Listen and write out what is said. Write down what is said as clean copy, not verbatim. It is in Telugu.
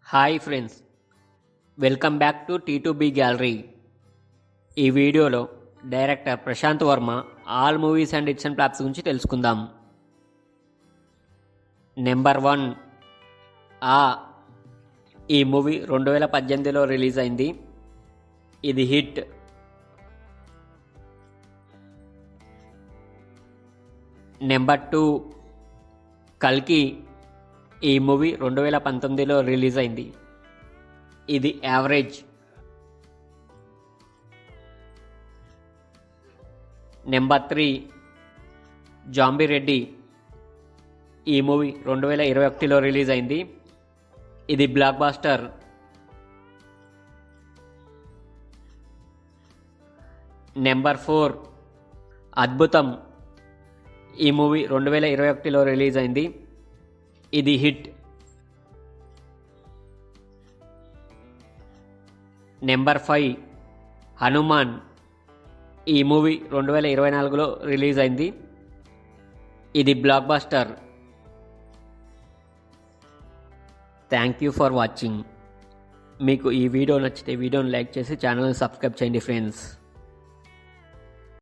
Hi friends, welcome back to T2B gallery. ఈ వీడియోలో director Prashanth Varma all movies and hits and flops గురించి తెలుసుకుందాం. నెంబర్ 1 ఆ. ఈ మూవీ 2018లో రిలీజ్ అయింది. ఇది హిట్. నెంబర్ 2 కల్కి. ఈ మూవీ 2019లో రిలీజ్ అయింది. ఇది యావరేజ్. Number 3 zombie Reddy. ఈ మూవీ 2021లో రిలీజ్ అయింది. ఇది బ్లాక్ బాస్టర్. నెంబర్ 4 అద్భుతం. ఈ మూవీ 2021లో రిలీజ్ అయింది. ఇది హిట్. నెంబర్ 5 హనుమాన్. ఈ మూవీ 2024లో రిలీజ్ అయింది. ఇది blockbuster. Thank you for watching. మీకు ఈ వీడియో నచ్చితే వీడియోని లైక్ చేసి ఛానల్ని సబ్స్క్రైబ్ చేయండి ఫ్రెండ్స్.